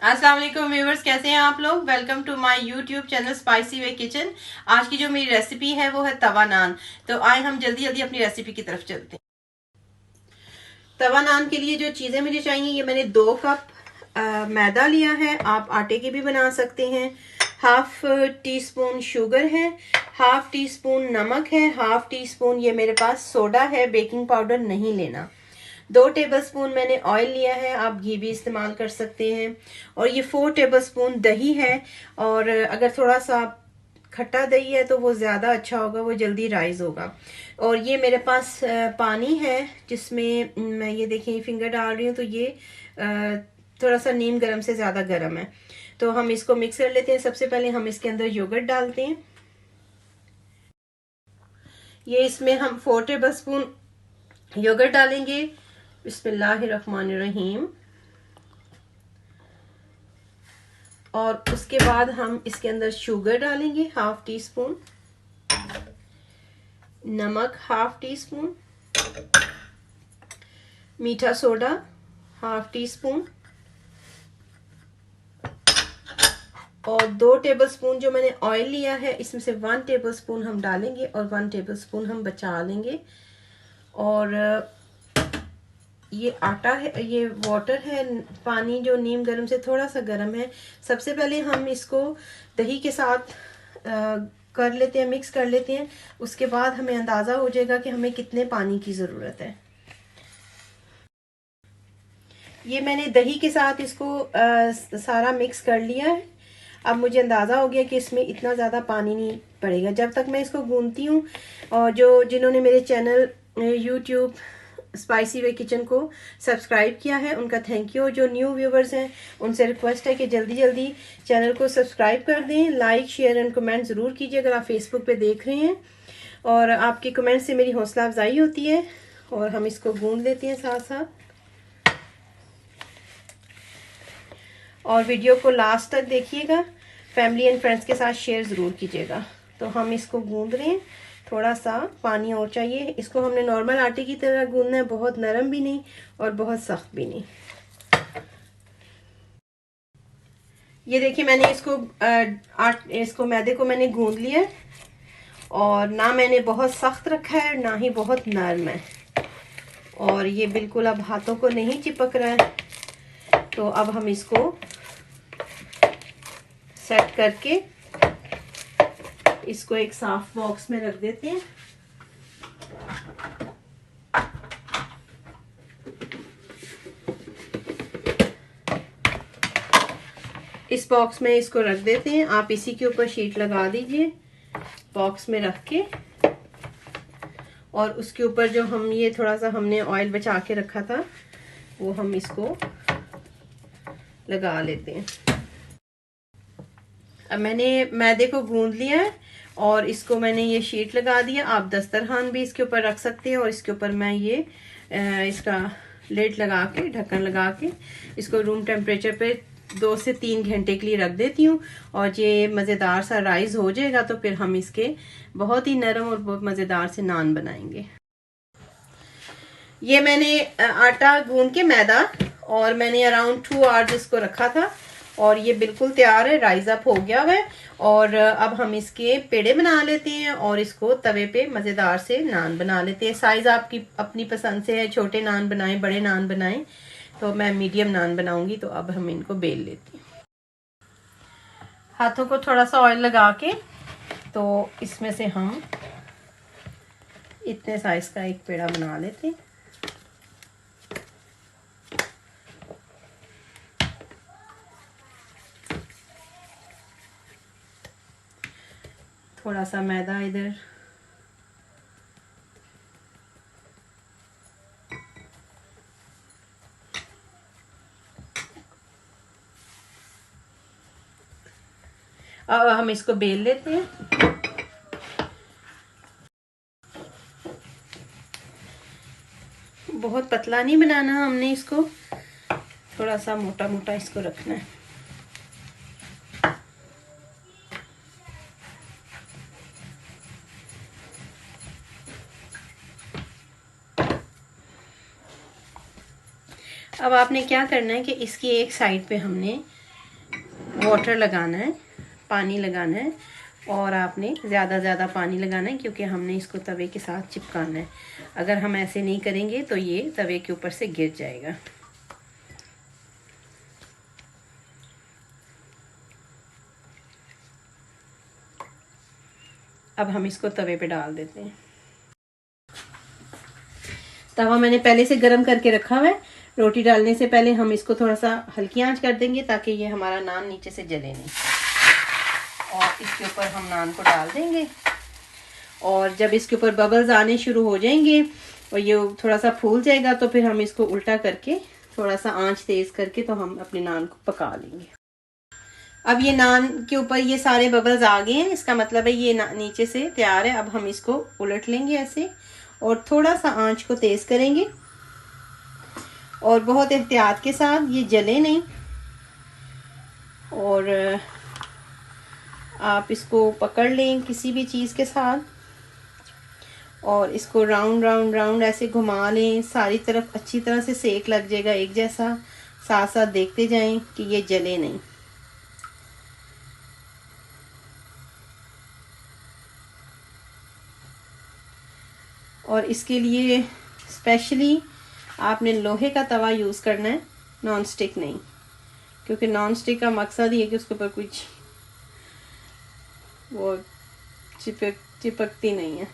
अस्सलाम वालेकुम व्यूअर्स, कैसे हैं आप लोग। Welcome to my YouTube channel spicy way kitchen. आज की जो मेरी रेसिपी है वो है तवा नान। तो आए हम जल्दी जल्दी अपनी रेसिपी की तरफ चलते हैं। तवा नान के लिए जो चीज़ें मुझे चाहिए, ये मैंने 2 कप मैदा लिया है। आप आटे के भी बना सकते हैं। हाफ टी स्पून शुगर है, हाफ टी स्पून नमक है, हाफ टी स्पून ये मेरे पास सोडा है, बेकिंग पाउडर नहीं लेना। 2 टेबलस्पून मैंने ऑयल लिया है, आप घी भी इस्तेमाल कर सकते हैं। और ये 4 टेबलस्पून दही है। और अगर थोड़ा सा खट्टा दही है तो वो ज़्यादा अच्छा होगा, वो जल्दी राइज होगा। और ये मेरे पास पानी है जिसमें मैं ये देखिए फिंगर डाल रही हूँ, तो ये थोड़ा सा नीम गर्म से ज़्यादा गर्म है। तो हम इसको मिक्स कर लेते हैं। सबसे पहले हम इसके अंदर योगर्ट डालते हैं। ये इसमें हम 4 टेबलस्पून योगर्ट डालेंगे। बिस्मिल्लाहिर्रहमानिर्रहीम। और उसके बाद हम इसके अंदर शुगर डालेंगे, हाफ टी स्पून, नमक हाफ टी स्पून, मीठा सोडा हाफ टी स्पून, और 2 टेबलस्पून जो मैंने ऑयल लिया है इसमें से 1 टेबलस्पून हम डालेंगे और 1 टेबलस्पून हम बचा लेंगे। और ये आटा है, ये वाटर है, पानी जो नीम गर्म से थोड़ा सा गर्म है। सबसे पहले हम इसको दही के साथ कर लेते हैं, मिक्स कर लेते हैं। उसके बाद हमें अंदाज़ा हो जाएगा कि हमें कितने पानी की ज़रूरत है। ये मैंने दही के साथ इसको सारा मिक्स कर लिया है। अब मुझे अंदाज़ा हो गया कि इसमें इतना ज़्यादा पानी नहीं पड़ेगा। जब तक मैं इसको गूंथती हूँ, और जिन्होंने मेरे channel YouTube spicy way kitchen को सब्सक्राइब किया है उनका थैंक यू। जो न्यू व्यूवर्स हैं उनसे रिक्वेस्ट है कि जल्दी जल्दी चैनल को सब्सक्राइब कर दें। लाइक शेयर एंड कमेंट ज़रूर कीजिए अगर आप फेसबुक पे देख रहे हैं। और आपके कमेंट से मेरी हौसला अफजाई होती है। और हम इसको गूंद लेते हैं साथ साथ। और वीडियो को लास्ट तक देखिएगा, फैमिली एंड फ्रेंड्स के साथ शेयर ज़रूर कीजिएगा। तो हम इसको गूंद रहे हैं। थोड़ा सा पानी और चाहिए। इसको हमने नॉर्मल आटे की तरह गूंदना है, बहुत नरम भी नहीं और बहुत सख्त भी नहीं। ये देखिए मैंने इसको मैदे को मैंने गूंद लिया है। और ना मैंने बहुत सख्त रखा है ना ही बहुत नरम है। और ये बिल्कुल अब हाथों को नहीं चिपक रहा है। तो अब हम इसको सेट करके इसको एक साफ बॉक्स में रख देते हैं। इस बॉक्स में इसको रख देते हैं। आप इसी के ऊपर शीट लगा दीजिए बॉक्स में रख के। और उसके ऊपर जो हम ये थोड़ा सा हमने ऑयल बचा के रखा था वो हम इसको लगा लेते हैं। अब मैंने मैदे को गूंद लिया है और इसको मैंने ये शीट लगा दिया। आप दस्तरखान भी इसके ऊपर रख सकते हैं। और इसके ऊपर मैं ये इसका लिड लगा के, ढक्कन लगा के इसको रूम टेम्परेचर पे 2 से 3 घंटे के लिए रख देती हूँ। और ये मज़ेदार सा राइस हो जाएगा तो फिर हम इसके बहुत ही नरम और बहुत मज़ेदार से नान बनाएंगे। ये मैंने आटा गूंद के मैदा, और मैंने अराउंड 2 आवर्स इसको रखा था। और ये बिल्कुल तैयार है, राइज अप हो गया है। और अब हम इसके पेड़े बना लेते हैं और इसको तवे पे मज़ेदार से नान बना लेते हैं। साइज़ आपकी अपनी पसंद से है, छोटे नान बनाएं, बड़े नान बनाएं। तो मैं मीडियम नान बनाऊंगी। तो अब हम इनको बेल लेते हैं। हाथों को थोड़ा सा ऑयल लगा के तो इसमें से हम इतने साइज का एक पेड़ा बना लेते हैं। थोड़ा सा मैदा इधर, अब हम इसको बेल लेते हैं। बहुत पतला नहीं बनाना हमने इसको, थोड़ा सा मोटा मोटा इसको रखना है। अब आपने क्या करना है कि इसकी एक साइड पे हमने वाटर लगाना है, पानी लगाना है, और आपने ज़्यादा पानी लगाना है क्योंकि हमने इसको तवे के साथ चिपकाना है। अगर हम ऐसे नहीं करेंगे तो ये तवे के ऊपर से गिर जाएगा। अब हम इसको तवे पे डाल देते हैं। तवा मैंने पहले से गर्म करके रखा हुआ है। रोटी डालने से पहले हम इसको थोड़ा सा हल्की आंच कर देंगे ताकि ये हमारा नान नीचे से जले नहीं। और इसके ऊपर हम नान को डाल देंगे, और जब इसके ऊपर बबल्स आने शुरू हो जाएंगे और ये थोड़ा सा फूल जाएगा तो फिर हम इसको उल्टा करके थोड़ा सा आंच तेज करके तो हम अपने नान को पका लेंगे। अब ये नान के ऊपर ये सारे बबल्स आ गए हैं, इसका मतलब है ये नीचे से तैयार है। अब हम इसको उलट लेंगे ऐसे, और थोड़ा सा आंच को तेज करेंगे, और बहुत एहतियात के साथ, ये जले नहीं। और आप इसको पकड़ लें किसी भी चीज़ के साथ, और इसको राउंड राउंड राउंड ऐसे घुमा लें, सारी तरफ अच्छी तरह से सेक लग जाएगा एक जैसा। साथ साथ देखते जाएं कि ये जले नहीं। और इसके लिए स्पेशली आपने लोहे का तवा यूज़ करना है, नॉन स्टिक नहीं, क्योंकि नॉन स्टिक का मकसद ये है कि उसके ऊपर कुछ वो चिपकती नहीं है।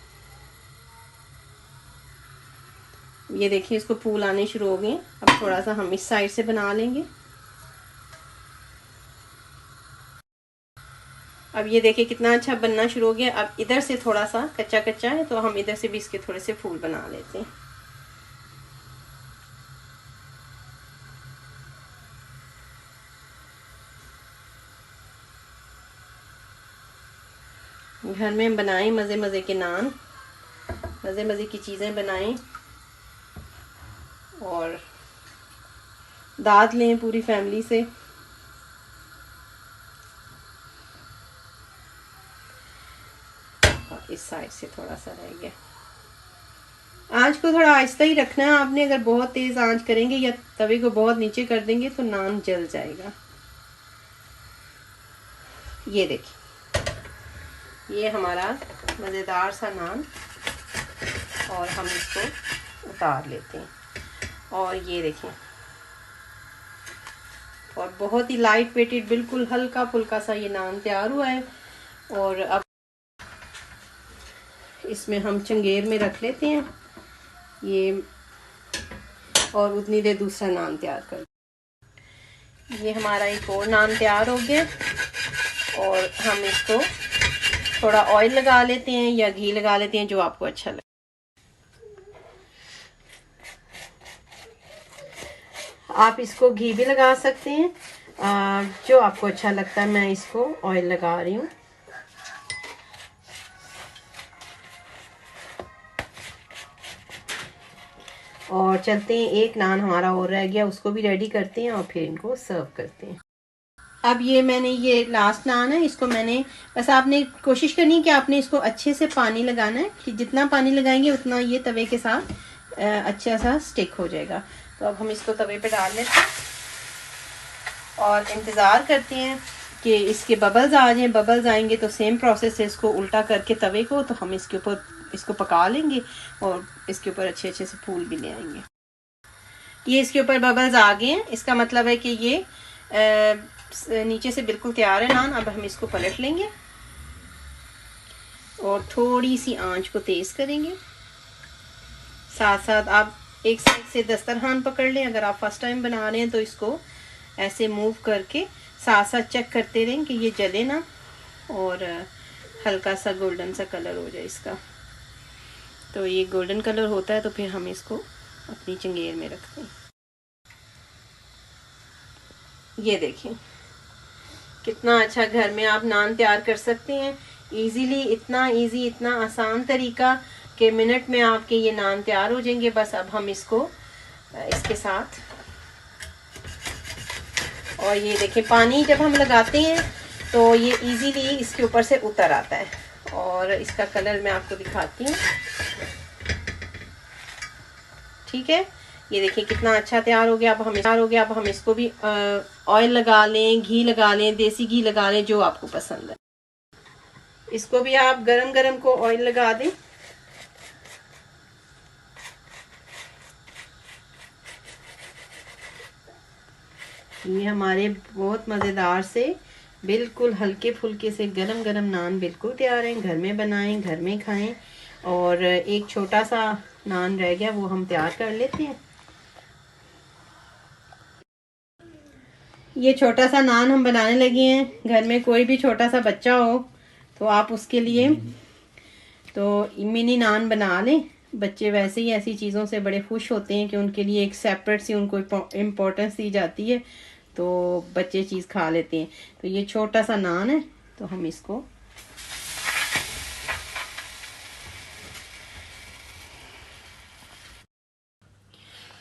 ये देखिए इसको फूल आने शुरू हो गए। अब थोड़ा सा हम इस साइड से बना लेंगे। अब ये देखिए कितना अच्छा बनना शुरू हो गया। अब इधर से थोड़ा सा कच्चा कच्चा है तो हम इधर से भी इसके थोड़े से फूल बना लेते हैं। घर में बनाएं मज़े मज़े के नान, मज़े मज़े की चीज़ें बनाएं, और दाद लें पूरी फैमिली से। इस साइड से थोड़ा सा रह गया। आंच को थोड़ा आहिस्ता ही रखना है आपने। अगर बहुत तेज आंच करेंगे या तवे को बहुत नीचे कर देंगे तो नान जल जाएगा। ये देखिए ये हमारा मज़ेदार सा नान, और हम इसको उतार लेते हैं। और ये देखें, और बहुत ही लाइट वेटेड, बिल्कुल हल्का फुल्का सा ये नान तैयार हुआ है। और अब इसमें हम चंगेर में रख लेते हैं ये, और उतनी देर दूसरा नान तैयार कर। ये हमारा एक और नान तैयार हो गया, और हम इसको थोड़ा ऑयल लगा लेते हैं या घी लगा लेते हैं, जो आपको अच्छा लगे। आप इसको घी भी लगा सकते हैं, जो आपको अच्छा लगता है। मैं इसको ऑयल लगा रही हूँ। और चलते हैं, एक नान हमारा और रह गया, उसको भी रेडी करते हैं और फिर इनको सर्व करते हैं। अब ये मैंने ये लास्ट नान है, इसको मैंने बस, आपने कोशिश करनी है कि आपने इसको अच्छे से पानी लगाना है, कि जितना पानी लगाएंगे उतना ये तवे के साथ अच्छा सा स्टिक हो जाएगा। तो अब हम इसको तवे पे डाल लेते हैं और इंतज़ार करते हैं कि इसके बबल्स आ जाएं। बबल्स आएंगे तो सेम प्रोसेस है, इसको उल्टा करके तवे को तो हम इसके ऊपर इसको पका लेंगे, और इसके ऊपर अच्छे अच्छे से फूल भी ले आएंगे। ये इसके ऊपर बबल्स आ गए हैं, इसका मतलब है कि ये नीचे से बिल्कुल तैयार है नान। अब हम इसको पलट लेंगे और थोड़ी सी आंच को तेज करेंगे। साथ साथ आप एक साइड से दस्तरखान पकड़ लें। अगर आप फर्स्ट टाइम बना रहे हैं तो इसको ऐसे मूव करके साथ साथ चेक करते रहें कि ये जले ना, और हल्का सा गोल्डन सा कलर हो जाए इसका। तो ये गोल्डन कलर होता है तो फिर हम इसको अपनी चंगेर में रखते हैं। ये देखें कितना अच्छा घर में आप नान तैयार कर सकते हैं इजीली। इतना इजी, इतना आसान तरीका कि मिनट में आपके ये नान तैयार हो जाएंगे। बस अब हम इसको इसके साथ, और ये देखें पानी जब हम लगाते हैं तो ये इजीली इसके ऊपर से उतर आता है। और इसका कलर मैं आपको दिखाती हूँ, ठीक है। ये देखिए कितना अच्छा तैयार हो गया। अब हम इसको भी ऑयल लगा लें, घी लगा लें, देसी घी लगा लें, जो आपको पसंद है। इसको भी आप गरम गरम को ऑयल लगा दें। ये हमारे बहुत मज़ेदार से बिल्कुल हल्के फुल्के से गरम गरम नान बिल्कुल तैयार हैं। घर में बनाएं, घर में खाएं। और एक छोटा सा नान रह गया, वो हम तैयार कर लेते हैं। ये छोटा सा नान हम बनाने लगे हैं। घर में कोई भी छोटा सा बच्चा हो तो आप उसके लिए तो मिनी नान बना लें। बच्चे वैसे ही ऐसी चीज़ों से बड़े खुश होते हैं कि उनके लिए एक सेपरेट सी उनको इम्पोर्टेंस दी जाती है, तो बच्चे चीज़ खा लेते हैं। तो ये छोटा सा नान है, तो हम इसको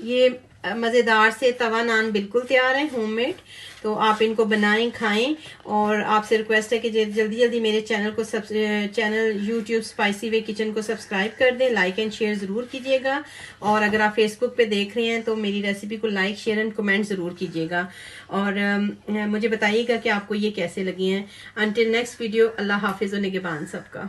ये मज़ेदार से तवा नान बिल्कुल तैयार है, होममेड। तो आप इनको बनाएं, खाएं। और आपसे रिक्वेस्ट है कि जल्दी जल्दी मेरे channel YouTube spicy way kitchen को सब्सक्राइब कर दें, लाइक एंड शेयर ज़रूर कीजिएगा। और अगर आप फेसबुक पे देख रहे हैं तो मेरी रेसिपी को लाइक, शेयर एंड कमेंट ज़रूर कीजिएगा। और मुझे बताइएगा कि आपको ये कैसे लगी हैं। अंटिल नेक्स्ट वीडियो, अल्लाह हाफिज़ व निगहबान सबका।